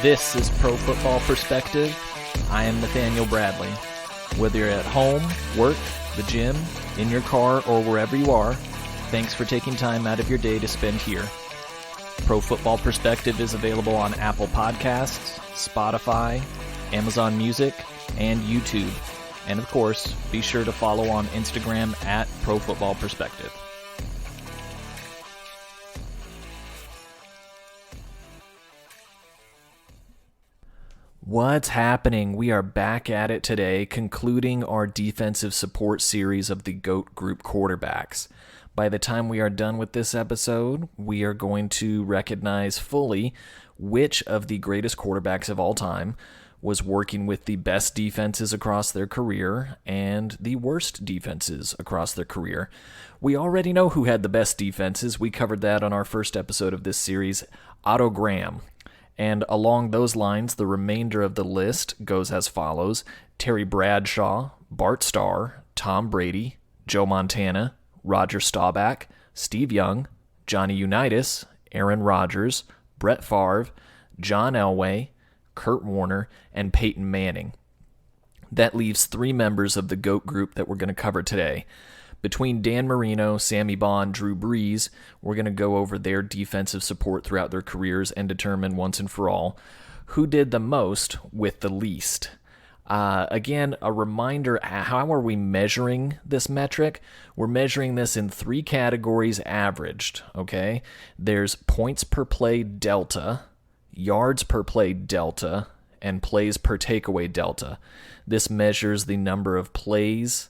This is Pro Football Perspective. I am Nathaniel Bradley. Whether you're at home, work, the gym, in your car, or wherever you are, thanks for taking time out of your day to spend here. Pro Football Perspective is available on Apple Podcasts, Spotify, Amazon Music, and YouTube. And of course, be sure to follow on Instagram at Pro Football Perspective. What's happening? We are back at it today, concluding our defensive support series of the GOAT Group quarterbacks. By the time we are done with this episode, we are going to recognize fully which of the greatest quarterbacks of all time was working with the best defenses across their career and the worst defenses across their career. We already know who had the best defenses. We covered that on our first episode of this series, Otto Graham. And along those lines, the remainder of the list goes as follows: Terry Bradshaw, Bart Starr, Tom Brady, Joe Montana, Roger Staubach, Steve Young, Johnny Unitas, Aaron Rodgers, Brett Favre, John Elway, Kurt Warner, and Peyton Manning. That leaves three members of the GOAT group that we're going to cover today. Between Dan Marino, Sammy Baugh, and Drew Brees, we're going to go over their defensive support throughout their careers and determine once and for all who did the most with the least. Again, a reminder, how are we measuring this metric? We're measuring this in three categories averaged, okay? There's points per play delta, yards per play delta, and plays per takeaway delta. This measures the number of plays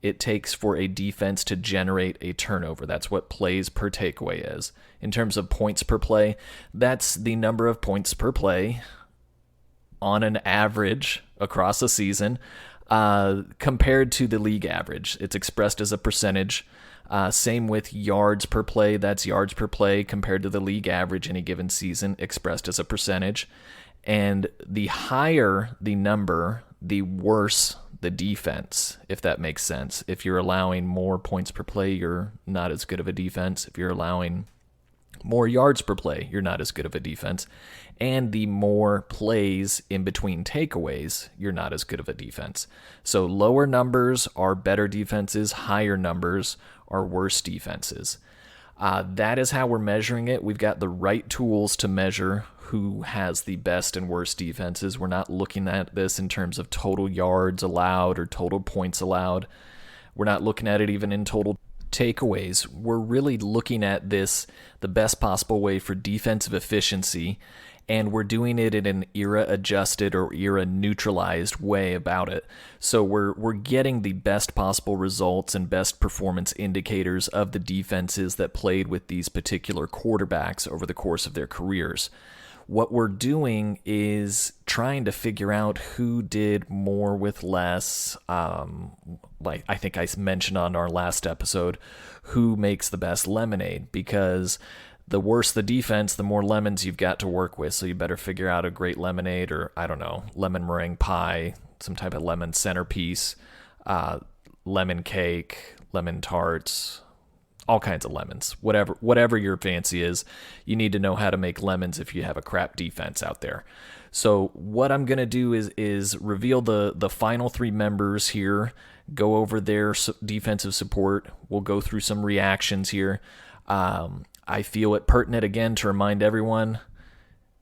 it takes for a defense to generate a turnover. That's what plays per takeaway is. In terms of points per play, that's the number of points per play on an average across a season compared to the league average. It's expressed as a percentage. Same with yards per play. That's yards per play compared to the league average any given season, expressed as a percentage. And the higher the number, the worse the defense, if that makes sense. If you're allowing more points per play, you're not as good of a defense. If you're allowing more yards per play, you're not as good of a defense. And the more plays in between takeaways, you're not as good of a defense. So lower numbers are better defenses, higher numbers are worse defenses. That is how we're measuring it. We've got the right tools to measure who has the best and worst defenses. We're not looking at this in terms of total yards allowed or total points allowed. We're not looking at it even in total takeaways. We're really looking at this the best possible way for defensive efficiency, and we're doing it in an era-adjusted or era-neutralized way about it. So we're getting the best possible results and best performance indicators of the defenses that played with these particular quarterbacks over the course of their careers. What we're doing is trying to figure out who did more with less. Like I think I mentioned on our last episode, who makes the best lemonade, because the worse the defense, the more lemons you've got to work with. So you better figure out a great lemonade, or I don't know, lemon meringue pie, some type of lemon centerpiece, lemon cake, lemon tarts, all kinds of lemons. Whatever your fancy is, you need to know how to make lemons if you have a crap defense out there. So what I'm going to do is reveal the final three members here, go over their defensive support. We'll go through some reactions here. I feel it pertinent again to remind everyone,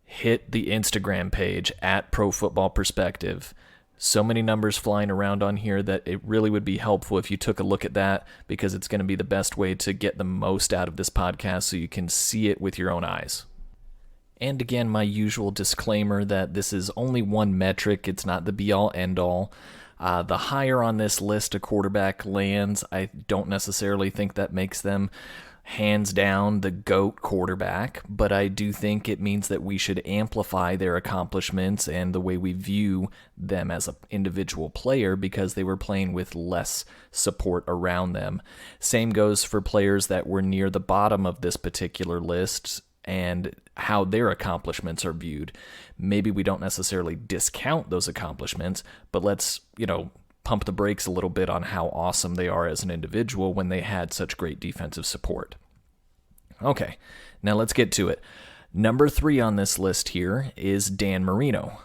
hit the Instagram page at Pro Football Perspective. So many numbers flying around on here that it really would be helpful if you took a look at that, because it's going to be the best way to get the most out of this podcast so you can see it with your own eyes. And again, my usual disclaimer that this is only one metric. It's not the be-all, end-all. The higher on this list a quarterback lands, I don't necessarily think that makes them hands down the GOAT quarterback, but I do think it means that we should amplify their accomplishments and the way we view them as an individual player, because they were playing with less support around them. Same goes for players that were near the bottom of this particular list and how their accomplishments are viewed. Maybe we don't necessarily discount those accomplishments, but let's, pump the brakes a little bit on how awesome they are as an individual when they had such great defensive support. Okay, now let's get to it. Number 3 on this list here is Dan Marino.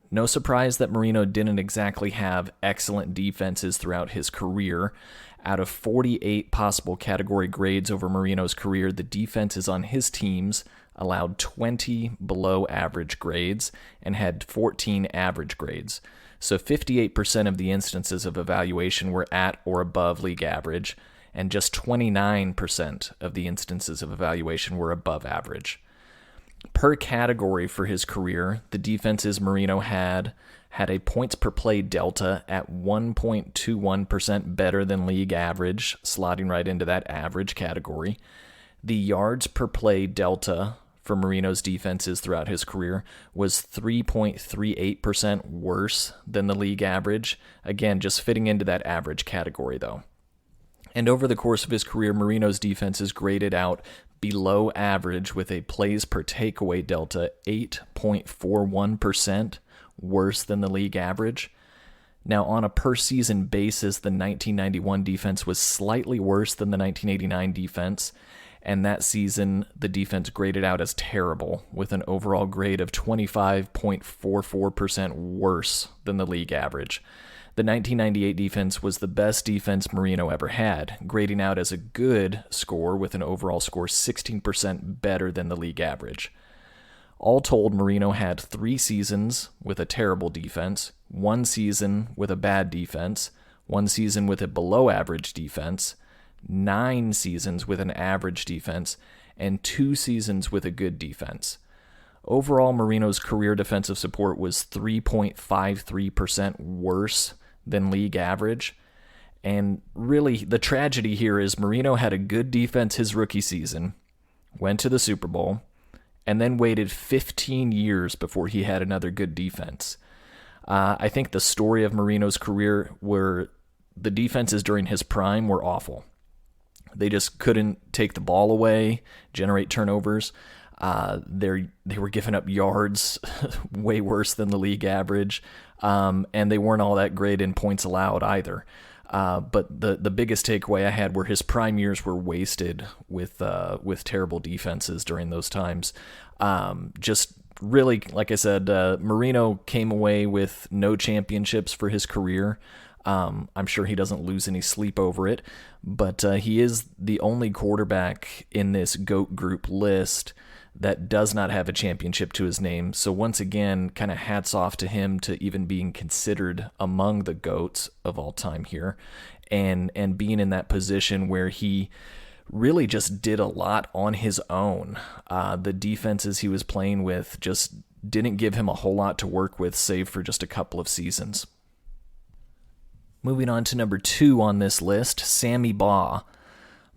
No surprise that Marino didn't exactly have excellent defenses throughout his career. Out of 48 possible category grades over Marino's career, the defenses on his teams allowed 20 below average grades and had 14 average grades. So 58% of the instances of evaluation were at or above league average, and just 29% of the instances of evaluation were above average. Per category for his career, the defenses Marino had a points per play delta at 1.21% better than league average, slotting right into that average category. The yards per play delta for Marino's defenses throughout his career was 3.38% worse than the league average, again, just fitting into that average category though. And over the course of his career, Marino's defenses graded out below average with a plays per takeaway delta 8.41% worse than the league average. Now, on a per-season basis, the 1991 defense was slightly worse than the 1989 defense, and that season, the defense graded out as terrible, with an overall grade of 25.44% worse than the league average. The 1998 defense was the best defense Marino ever had, grading out as a good score with an overall score 16% better than the league average. All told, Marino had 3 seasons with a terrible defense, 1 season with a bad defense, 1 season with a below-average defense, 9 seasons with an average defense, and 2 seasons with a good defense. Overall, Marino's career defensive support was 3.53% worse than league average. And really, the tragedy here is Marino had a good defense his rookie season, went to the Super Bowl, and then waited 15 years before he had another good defense. I think the story of Marino's career were the defenses during his prime were awful. They just couldn't take the ball away, generate turnovers. They were giving up yards way worse than the league average, and they weren't all that great in points allowed either. But the biggest takeaway I had were his prime years were wasted with terrible defenses during those times. Just really, like I said, Marino came away with no championships for his career. I'm sure he doesn't lose any sleep over it, but he is the only quarterback in this GOAT Group list that does not have a championship to his name. So once again, kind of hats off to him to even being considered among the GOATs of all time here, and being in that position where he really just did a lot on his own. The defenses he was playing with just didn't give him a whole lot to work with, save for just a couple of seasons. Moving on to number 2 on this list, Sammy Baugh.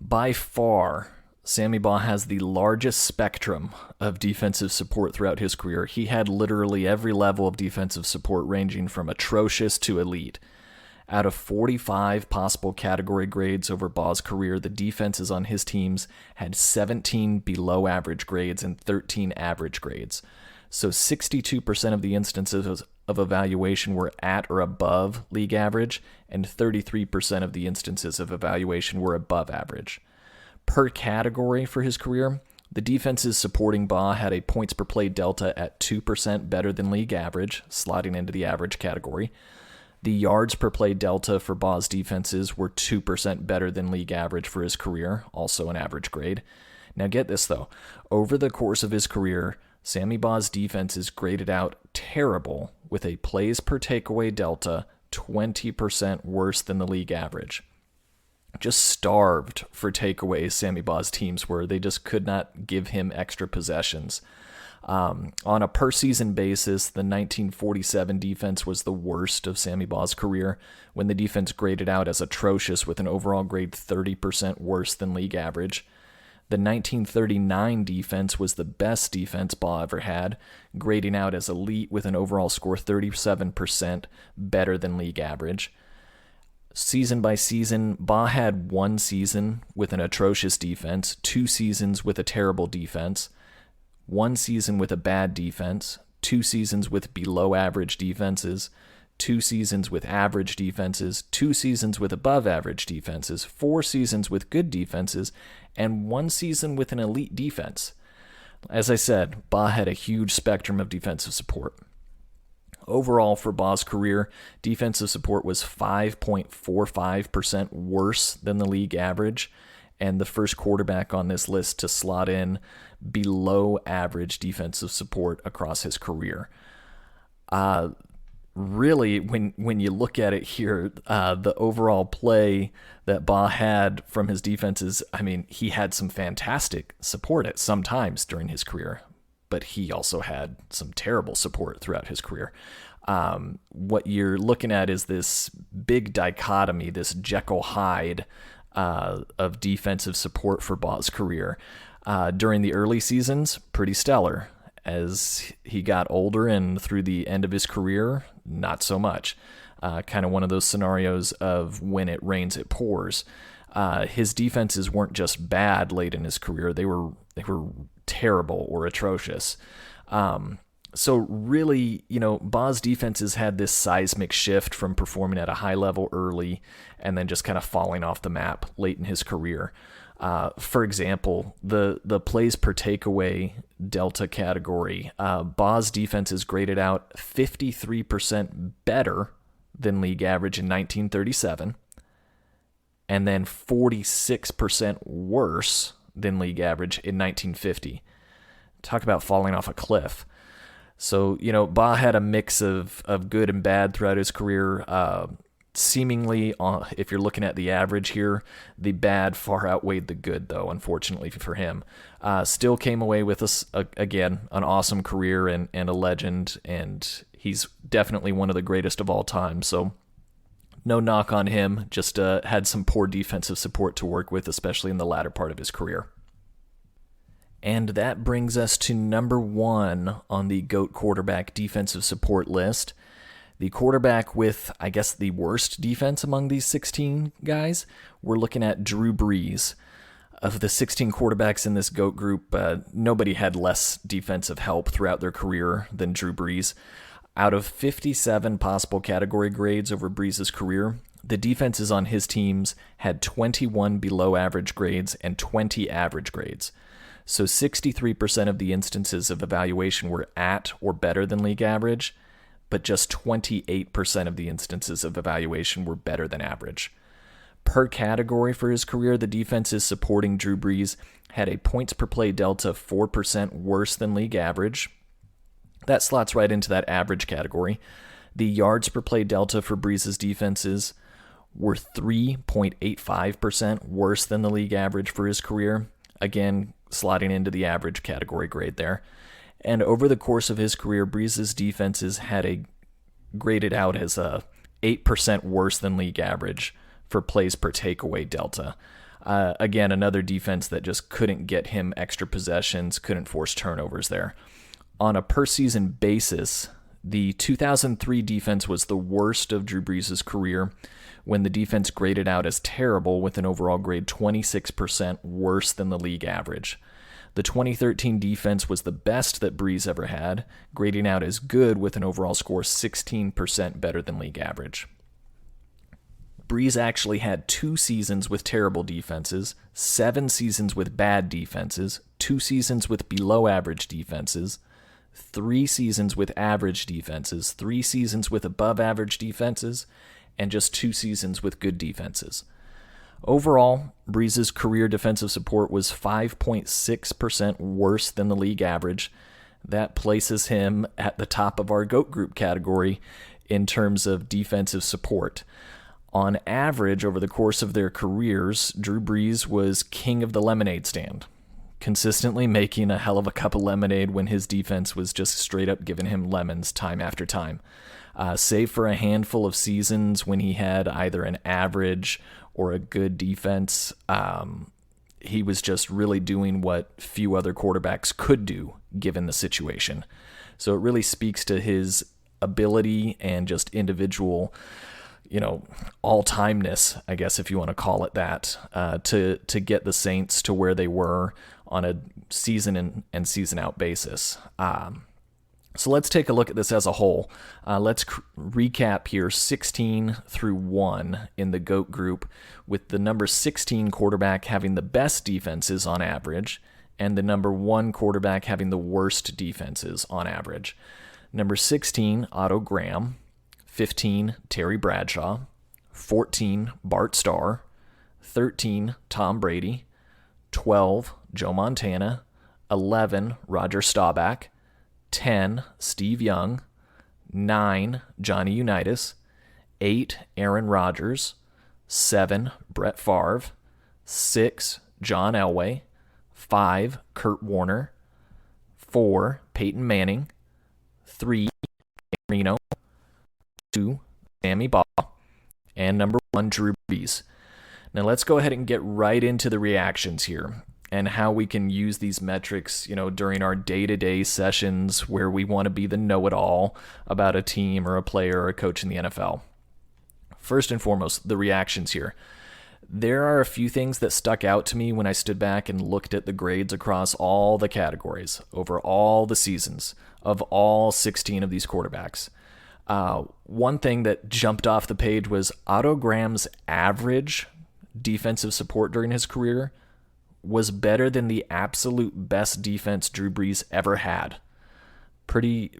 By far, Sammy Baugh has the largest spectrum of defensive support throughout his career. He had literally every level of defensive support ranging from atrocious to elite. Out of 45 possible category grades over Baugh's career, the defenses on his teams had 17 below average grades and 13 average grades. So 62% of the instances of evaluation were at or above league average, and 33% of the instances of evaluation were above average. Per category for his career, the defenses supporting Baugh had a points per play delta at 2% better than league average, sliding into the average category. The yards per play delta for Baugh's defenses were 2% better than league average for his career, also an average grade. Now get this though, over the course of his career, Sammy Baugh's defenses graded out terrible with a plays per takeaway delta 20% worse than the league average. Just starved for takeaways, Sammy Baugh's teams were. They just could not give him extra possessions. On a per-season basis, the 1947 defense was the worst of Sammy Baugh's career, when the defense graded out as atrocious with an overall grade 30% worse than league average. The 1939 defense was the best defense Baugh ever had, grading out as elite with an overall score 37% better than league average. Season by season, Baugh had 1 season with an atrocious defense, 2 seasons with a terrible defense, 1 season with a bad defense, 2 seasons with below average defenses, 2 seasons with average defenses, 2 seasons with above average defenses, 4 seasons with good defenses, and 1 season with an elite defense. As I said, Ba had a huge spectrum of defensive support. Overall, for Ba's career, defensive support was 5.45% worse than the league average, and the first quarterback on this list to slot in below average defensive support across his career. Really, when you look at it here, the overall play that Ba had from his defenses, I mean, he had some fantastic support at some times during his career, but he also had some terrible support throughout his career. What you're looking at is this big dichotomy, this Jekyll Hyde of defensive support for Ba's career. During the early seasons, pretty stellar. As he got older and through the end of his career, not so much. Kind of one of those scenarios of when it rains, it pours. His defenses weren't just bad late in his career; they were terrible or atrocious. So really, Ba's defenses had this seismic shift from performing at a high level early and then just kind of falling off the map late in his career. For example, the plays per takeaway delta category, Ba's defense is graded out 53% better than league average in 1937, and then 46% worse than league average in 1950. Talk about falling off a cliff. So, Ba had a mix of good and bad throughout his career. Seemingly, if you're looking at the average here, the bad far outweighed the good, though, unfortunately for him. Still came away with us, again, an awesome career and a legend, and he's definitely one of the greatest of all time. So no knock on him, just had some poor defensive support to work with, especially in the latter part of his career. And that brings us to number 1 on the GOAT quarterback defensive support list. The quarterback with, I guess, the worst defense among these 16 guys, we're looking at Drew Brees. Of the 16 quarterbacks in this GOAT group, nobody had less defensive help throughout their career than Drew Brees. Out of 57 possible category grades over Brees' career, the defenses on his teams had 21 below average grades and 20 average grades. So 63% of the instances of evaluation were at or better than league average, but just 28% of the instances of evaluation were better than average. Per category for his career, the defenses supporting Drew Brees had a points per play delta 4% worse than league average. That slots right into that average category. The yards per play delta for Brees' defenses were 3.85% worse than the league average for his career. Again, slotting into the average category grade there. And over the course of his career, Brees' defenses had a graded out as 8% worse than league average for plays per takeaway delta. Again, another defense that just couldn't get him extra possessions, couldn't force turnovers there. On a per-season basis, the 2003 defense was the worst of Drew Brees' career when the defense graded out as terrible with an overall grade 26% worse than the league average. The 2013 defense was the best that Brees ever had, grading out as good with an overall score 16% better than league average. Brees actually had 2 seasons with terrible defenses, 7 seasons with bad defenses, 2 seasons with below average defenses, 3 seasons with average defenses, 3 seasons with above average defenses, and just 2 seasons with good defenses. Overall, Brees' career defensive support was 5.6% worse than the league average. That places him at the top of our GOAT group category in terms of defensive support. On average, over the course of their careers, Drew Brees was king of the lemonade stand, consistently making a hell of a cup of lemonade when his defense was just straight up giving him lemons time after time. Save for a handful of seasons when he had either an average or a good defense, he was just really doing what few other quarterbacks could do given the situation. So it really speaks to his ability and just individual, all-timeness, I guess if you want to call it that, to get the Saints to where they were on a season in and season out basis. So let's take a look at this as a whole. Let's recap here 16 through 1 in the GOAT group, with the number 16 quarterback having the best defenses on average and the number 1 quarterback having the worst defenses on average. Number 16, Otto Graham. 15, Terry Bradshaw. 14, Bart Starr. 13, Tom Brady. 12, Joe Montana. 11, Roger Staubach. 10, Steve Young. 9, Johnny Unitas. 8, Aaron Rodgers. 7, Brett Favre. 6, John Elway. 5, Kurt Warner. 4, Peyton Manning. 3, Marino. 2, Sammy Baugh. And number 1, Drew Brees. Now let's go ahead and get right into the reactions here and how we can use these metrics, during our day-to-day sessions where we want to be the know-it-all about a team or a player or a coach in the NFL. First and foremost, the reactions here. There are a few things that stuck out to me when I stood back and looked at the grades across all the categories over all the seasons of all 16 of these quarterbacks. One thing that jumped off the page was Otto Graham's average defensive support during his career was better than the absolute best defense Drew Brees ever had. Pretty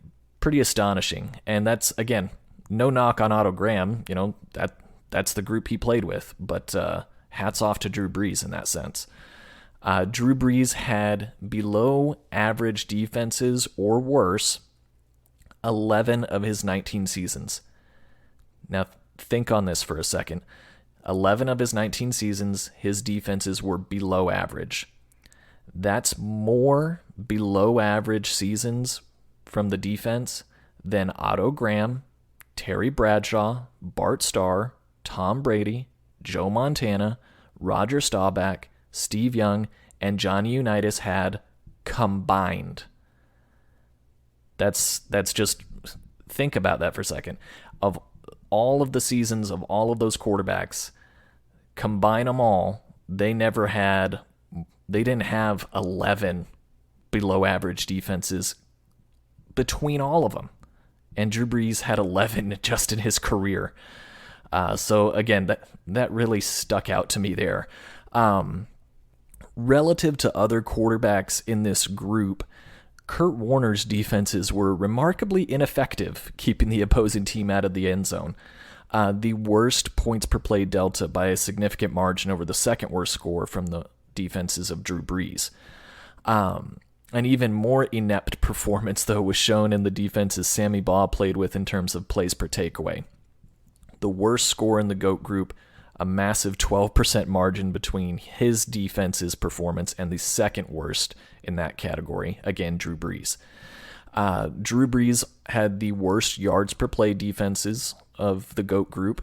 astonishing. And that's, again, no knock on Otto Graham. That's the group he played with. But hats off to Drew Brees in that sense. Drew Brees had below average defenses or worse 11 of his 19 seasons. Now, think on this for a second. 11 of his 19 seasons, his defenses were below average. That's more below average seasons from the defense than Otto Graham, Terry Bradshaw, Bart Starr, Tom Brady, Joe Montana, Roger Staubach, Steve Young, and Johnny Unitas had combined. That's just, think about that for a second. Of all of the seasons of all of those quarterbacks, combine them all, they didn't have 11 below average defenses between all of them. And Drew Brees had 11 just in his career. So again, that really stuck out to me there. Relative to other quarterbacks in this group, Kurt Warner's defenses were remarkably ineffective, keeping the opposing team out of the end zone. The worst points per play delta by a significant margin over the second worst score from the defenses of Drew Brees. An even more inept performance, though, was shown in the defenses Sammy Baugh played with in terms of plays per takeaway. The worst score in the GOAT group, a massive 12% margin between his defense's performance and the second worst in that category, again, Drew Brees. Drew Brees had the worst yards per play defenses of the GOAT group,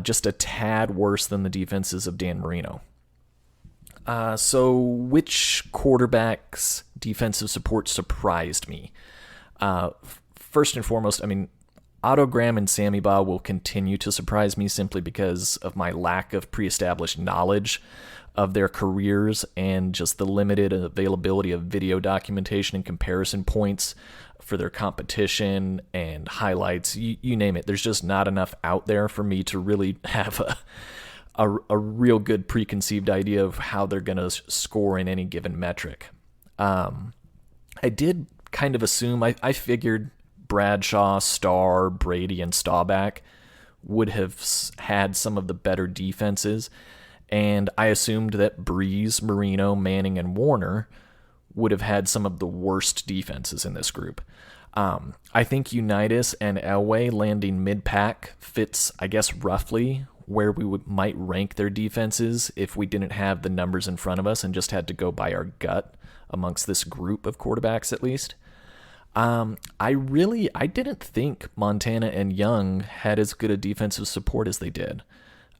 just a tad worse than the defenses of Dan Marino. So which quarterback's defensive support surprised me? First and foremost, Otto Graham and Sammy Baugh will continue to surprise me simply because of my lack of pre-established knowledge of their careers and just the limited availability of video documentation and comparison points for their competition and highlights, you name it. There's just not enough out there for me to really have a real good preconceived idea of how they're going to score in any given metric. I did kind of assume, I figured Bradshaw, Starr, Brady, and Staubach would have had some of the better defenses, and I assumed that Brees, Marino, Manning, and Warner would have had some of the worst defenses in this group. I think Unitas and Elway landing mid-pack fits, I guess, roughly where we might rank their defenses if we didn't have the numbers in front of us and just had to go by our gut amongst this group of quarterbacks at least. I didn't think Montana and Young had as good a defensive support as they did.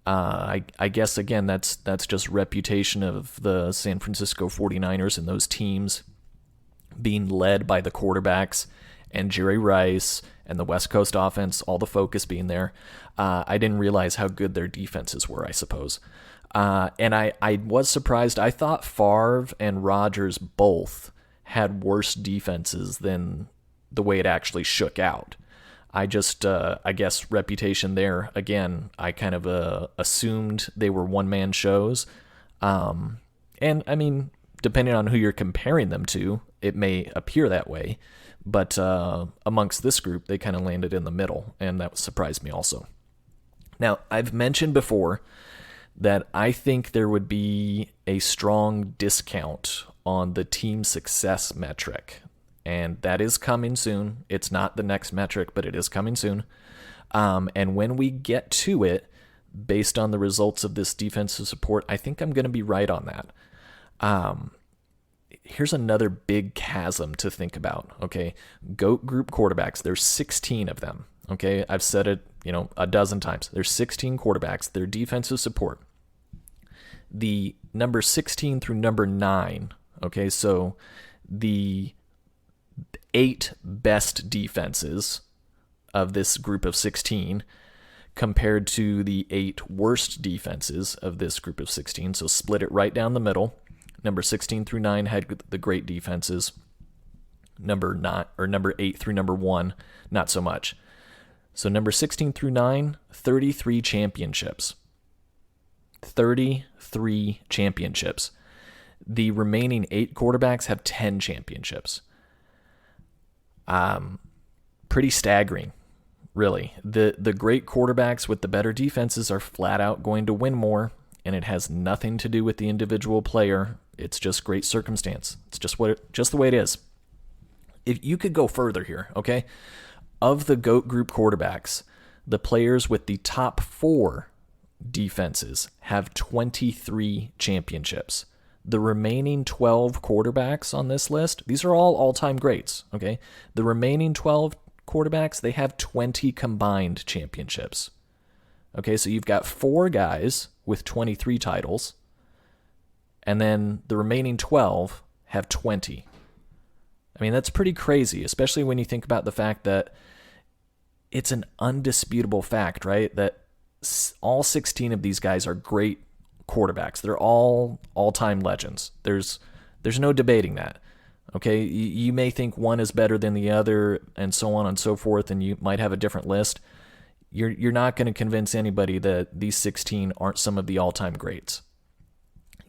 I guess, again, that's just reputation of the San Francisco 49ers and those teams being led by the quarterbacks and Jerry Rice and the West Coast offense, all the focus being there. I didn't realize how good their defenses were, I suppose. And I was surprised. I thought Favre and Rodgers both had worse defenses than the way it actually shook out. I just, I guess, reputation there. Again, I kind of assumed they were one-man shows. And, depending on who you're comparing them to, it may appear that way. But amongst this group, they kind of landed in the middle, and that surprised me also. Now, I've mentioned before that I think there would be a strong discount on the team success metric, and that is coming soon. It's not the next metric, but it is coming soon. And when we get to it, based on the results of this defensive support, I think I'm going to be right on that. Here's another big chasm to think about, okay? GOAT Group quarterbacks, there's 16 of them, okay? I've said it, a dozen times. There's 16 quarterbacks. Their defensive support. The number 16 through number 9, okay? So the 8 best defenses of this group of 16 compared to the 8 worst defenses of this group of 16. So split it right down the middle. Number 16 through 9 had the great defenses. Number 8 through number 1, not so much. So number 16 through 9, 33 championships. 33 championships. The remaining 8 quarterbacks have 10 championships. Pretty staggering, really. The great quarterbacks with the better defenses are flat out going to win more, and it has nothing to do with the individual player. It's just great circumstance. It's just the way it is. If you could go further here, okay? Of the GOAT Group quarterbacks, the players with the top 4 defenses have 23 championships. The remaining 12 quarterbacks on this list, these are all-time greats, okay? The remaining 12 quarterbacks, they have 20 combined championships. Okay, so you've got 4 guys with 23 titles, and then the remaining 12 have 20. I mean, that's pretty crazy, especially when you think about the fact that it's an undisputable fact, right? That all 16 of these guys are great quarterbacks. They're all all-time legends. There's no debating that. Okay, you may think one is better than the other, and so on and so forth, and you might have a different list. You're not going to convince anybody that these 16 aren't some of the all-time greats.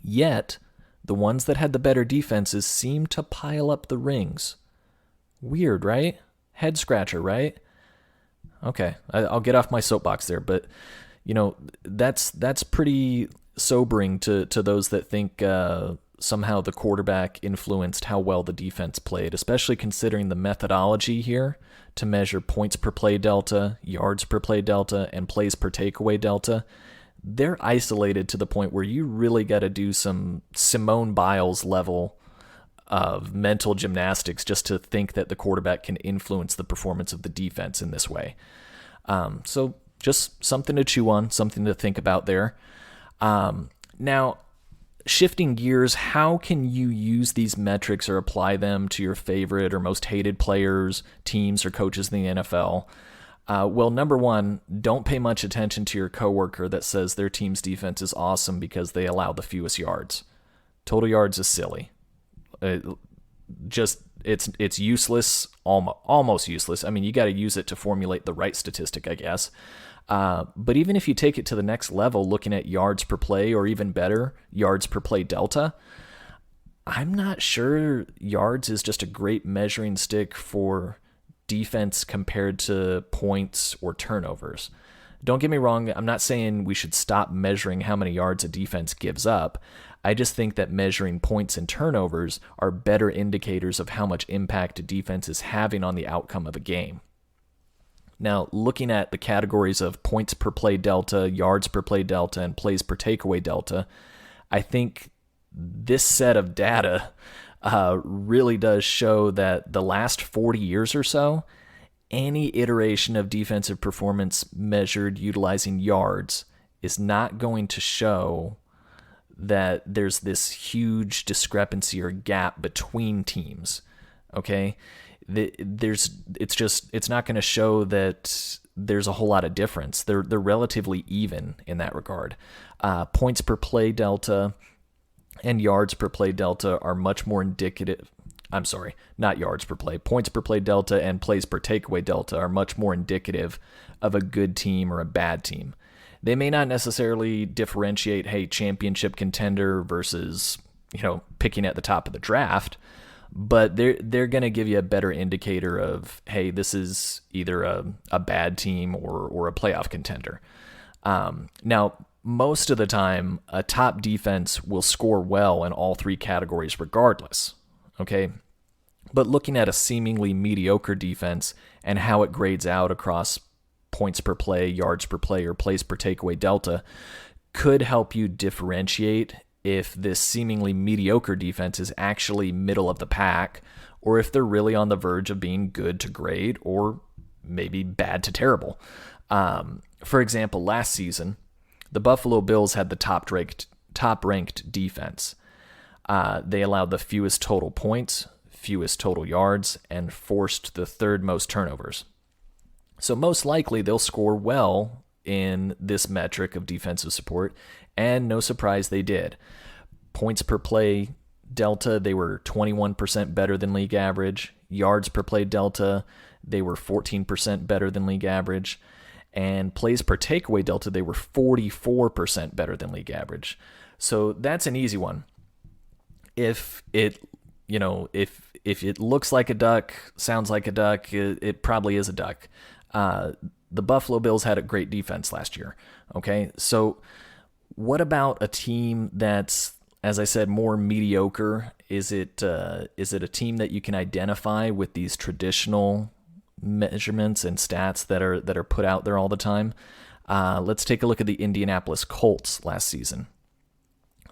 Yet, the ones that had the better defenses seem to pile up the rings. Weird, right? Head scratcher, right? Okay, I'll get off my soapbox there, but that's pretty sobering to those that think somehow the quarterback influenced how well the defense played, especially considering the methodology here to measure points per play delta, yards per play delta, and plays per takeaway delta. They're isolated to the point where you really got to do some Simone Biles level of mental gymnastics just to think that the quarterback can influence the performance of the defense in this way. So just something to chew on, something to think about there. Now, shifting gears, how can you use these metrics or apply them to your favorite or most hated players, teams, or coaches in the NFL? Well, number one, don't pay much attention to your coworker that says their team's defense is awesome because they allow the fewest yards. Total yards is silly. It's useless, almost useless. I mean, you got to use it to formulate the right statistic, I guess. But even if you take it to the next level, looking at yards per play or even better, yards per play delta, I'm not sure yards is just a great measuring stick for defense compared to points or turnovers. Don't get me wrong, I'm not saying we should stop measuring how many yards a defense gives up. I just think that measuring points and turnovers are better indicators of how much impact a defense is having on the outcome of a game. Now, looking at the categories of points per play delta, yards per play delta, and plays per takeaway delta, I think this set of data really does show that the last 40 years or so, any iteration of defensive performance measured utilizing yards is not going to show that there's this huge discrepancy or gap between teams. Okay? It's not going to show that there's a whole lot of difference. They're relatively even in that regard. Points per play delta and yards per play delta are much more indicative. I'm sorry, not yards per play. Points per play delta and plays per takeaway delta are much more indicative of a good team or a bad team. They may not necessarily differentiate, hey, championship contender versus, picking at the top of the draft, but they're going to give you a better indicator of, hey, this is either a bad team or a playoff contender. Now, most of the time, a top defense will score well in all three categories regardless, okay? But looking at a seemingly mediocre defense and how it grades out across points per play, yards per play, or plays per takeaway delta could help you differentiate if this seemingly mediocre defense is actually middle of the pack, or if they're really on the verge of being good to great, or maybe bad to terrible. For example, last season, the Buffalo Bills had the top-ranked defense. They allowed the fewest total points, fewest total yards, and forced the third most turnovers. So most likely they'll score well in this metric of defensive support, and no surprise they did. Points per play delta, they were 21% better than league average. Yards per play delta, they were 14% better than league average. And plays per takeaway delta, they were 44% better than league average. So that's an easy one. If it looks like a duck, sounds like a duck, it probably is a duck. The Buffalo Bills had a great defense last year. Okay, so what about a team that's, as I said, more mediocre? Is it a team that you can identify with these traditional measurements and stats that are put out there all the time? Let's take a look at the Indianapolis Colts last season.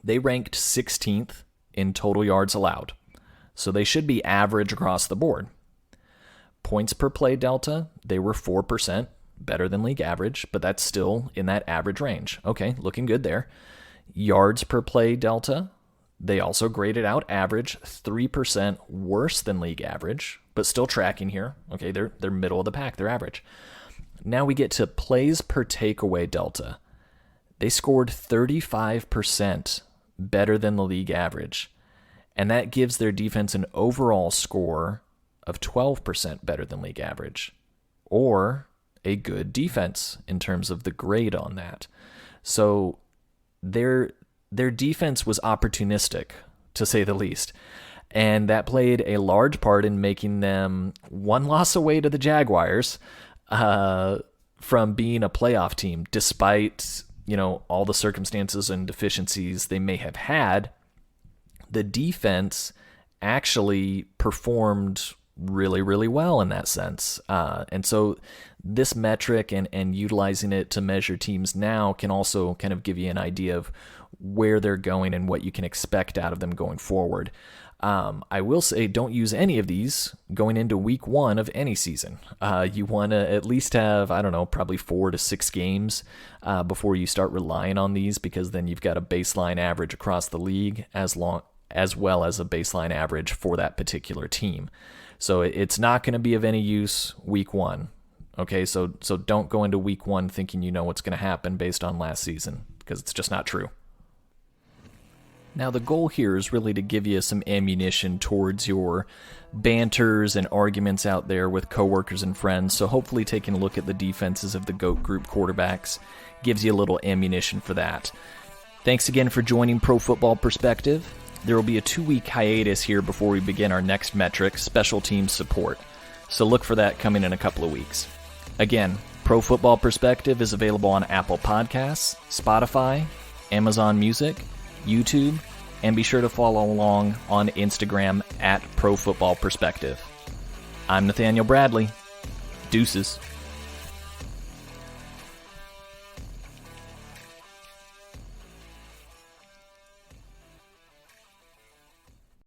They ranked 16th in total yards allowed, so they should be average across the board. Points per play delta, they were 4% better than league average, but that's still in that average range. Okay, looking good there. Yards per play delta, they also graded out average, 3% worse than league average, but still tracking here. Okay, they're middle of the pack, they're average. Now we get to plays per takeaway delta. They scored 35% better than the league average, and that gives their defense an overall score of 12% better than league average, or a good defense in terms of the grade on that. So their defense was opportunistic, to say the least, and that played a large part in making them one loss away to the Jaguars from being a playoff team, despite all the circumstances and deficiencies they may have had. The defense actually performed really, really well in that sense. And so this metric and utilizing it to measure teams now can also kind of give you an idea of where they're going and what you can expect out of them going forward. I will say, don't use any of these going into week one of any season. You want to at least have, probably 4 to 6 games before you start relying on these, because then you've got a baseline average across the league as well as a baseline average for that particular team. So it's not going to be of any use week one. Okay, so don't go into week one thinking you know what's going to happen based on last season, because it's just not true. Now, the goal here is really to give you some ammunition towards your banters and arguments out there with coworkers and friends, so hopefully taking a look at the defenses of the GOAT Group quarterbacks gives you a little ammunition for that. Thanks again for joining Pro Football Perspective. There will be a 2-week hiatus here before we begin our next metric, special teams support, so look for that coming in a couple of weeks. Again, Pro Football Perspective is available on Apple Podcasts, Spotify, Amazon Music, YouTube, and be sure to follow along on Instagram at Pro Football Perspective. I'm Nathaniel Bradley. Deuces.